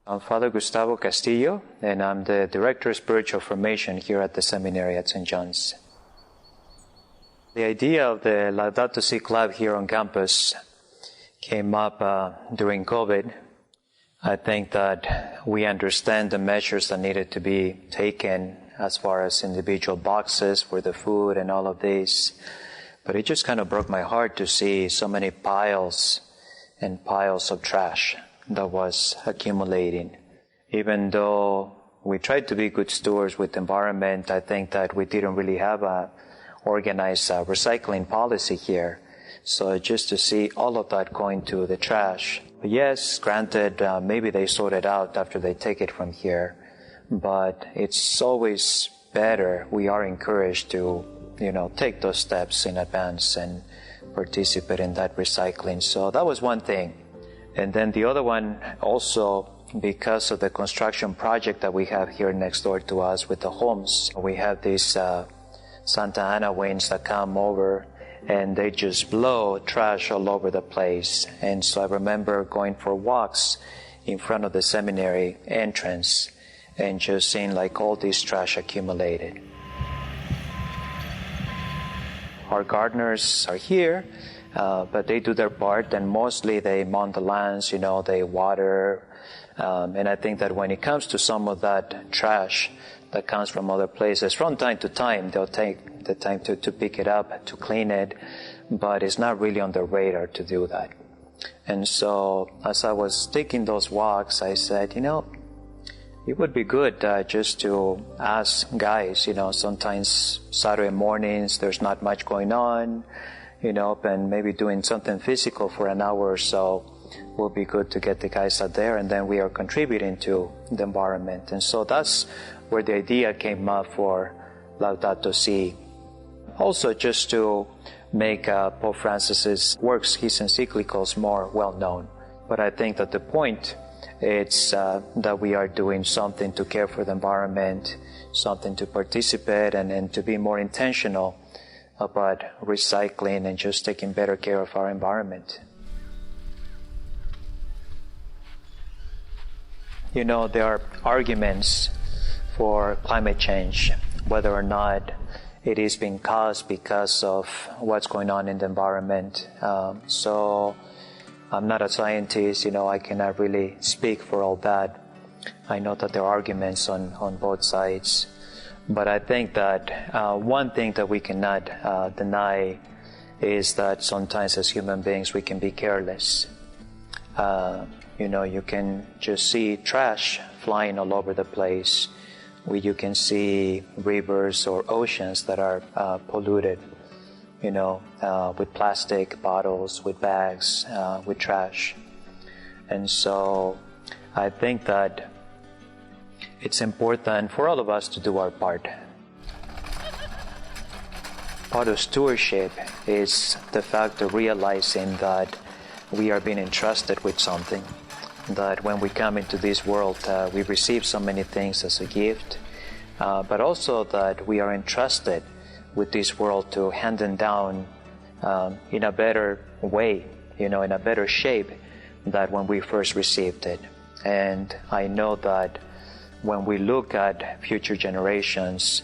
I'm Father Gustavo Castillo, and I'm the Director of Spiritual Formation here at the Seminary at St. John's. The idea of the Laudato Si Club here on campus came up during COVID. I think that we understand the measures that needed to be taken as far as individual boxes for the food and all of this. But it just kind of broke my heart to see so many piles and piles of trash that was accumulating. Even though we tried to be good stewards with the environment, I think that we didn't really have a organized recycling policy here. So just to see all of that going to the trash. Yes, granted, maybe they sort it out after they take it from here, but it's always better. We are encouraged to, take those steps in advance and participate in that recycling. So that was one thing. And then the other one also, because of the construction project that we have here next door to us with the homes, we have these Santa Ana winds that come over and they just blow trash all over the place. And so I remember going for walks in front of the seminary entrance and just seeing like all this trash accumulated. Our gardeners are here. But they do their part, and mostly they mow the lands, they water. And I think that when it comes to some of that trash that comes from other places, from time to time, they'll take the time to pick it up, to clean it, but it's not really on their radar to do that. And so as I was taking those walks, I said, it would be good just to ask guys, sometimes Saturday mornings, there's not much going on, and maybe doing something physical for an hour or so will be good to get the guys out there, and then we are contributing to the environment. And so that's where the idea came up for Laudato Si. Also just to make Pope Francis's works, his encyclicals, more well-known. But I think that the point is that we are doing something to care for the environment, something to participate and to be more intentional about recycling and just taking better care of our environment. There are arguments for climate change, whether or not it is being caused because of what's going on in the environment. So I'm not a scientist, I cannot really speak for all that. I know that there are arguments on both sides. But I think that one thing that we cannot deny is that sometimes as human beings we can be careless. You can just see trash flying all over the place. You can see rivers or oceans that are polluted, with plastic bottles, with bags, with trash. And so I think that it's important for all of us to do our part. Part of stewardship is the fact of realizing that we are being entrusted with something, that when we come into this world, we receive so many things as a gift, but also that we are entrusted with this world to hand them down in a better way, in a better shape than when we first received it. And I know that when we look at future generations,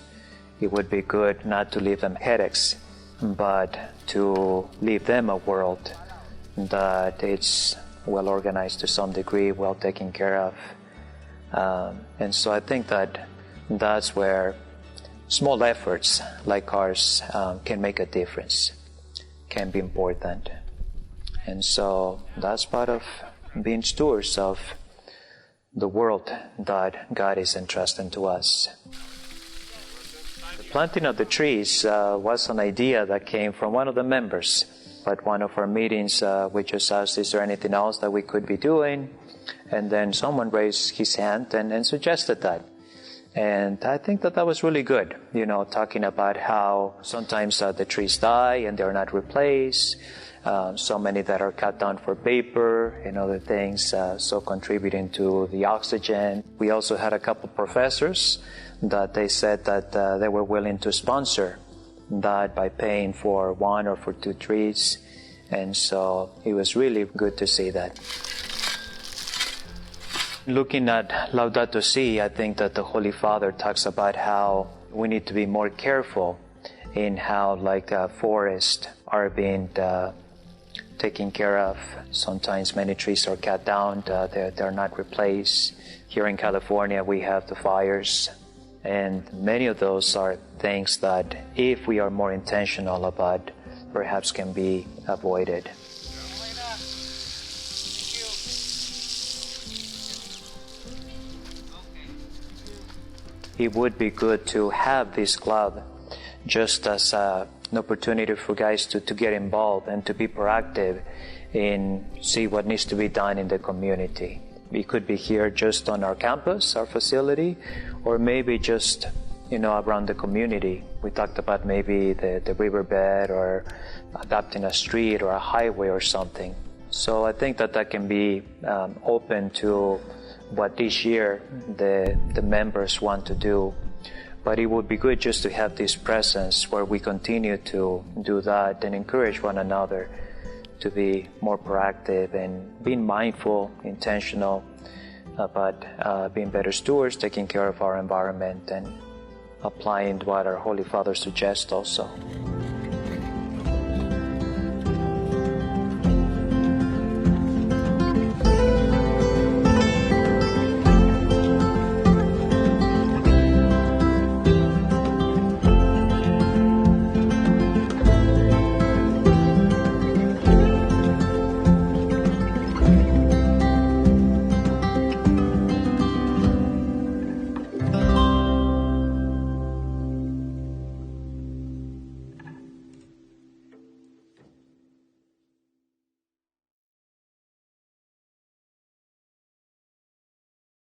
it would be good not to leave them headaches, but to leave them a world that it's well organized to some degree, well taken care of. And so I think that that's where small efforts like ours can make a difference, can be important. And so that's part of being stewards of the world that God is entrusting to us. The planting of the trees was an idea that came from one of the members. At one of our meetings, we just asked, is there anything else that we could be doing? And then someone raised his hand and suggested that. And I think that was really good, talking about how sometimes the trees die and they're not replaced. So many that are cut down for paper and other things, so contributing to the oxygen. We also had a couple professors that they said that they were willing to sponsor that by paying for 1 or for 2 trees. And so it was really good to see that. Looking at Laudato Si, I think that the Holy Father talks about how we need to be more careful in how forests are being taken care of. Sometimes many trees are cut down, they're not replaced. Here in California we have the fires, and many of those are things that if we are more intentional about, perhaps can be avoided. It would be good to have this club just as an opportunity for guys to get involved and to be proactive in see what needs to be done in the community. We could be here just on our campus, our facility, or maybe just around the community. We talked about maybe the riverbed or adapting a street or a highway or something. So I think that can be open to what this year the members want to do. But it would be good just to have this presence where we continue to do that and encourage one another to be more proactive and being mindful, intentional about being better stewards, taking care of our environment, and applying what our Holy Father suggests also.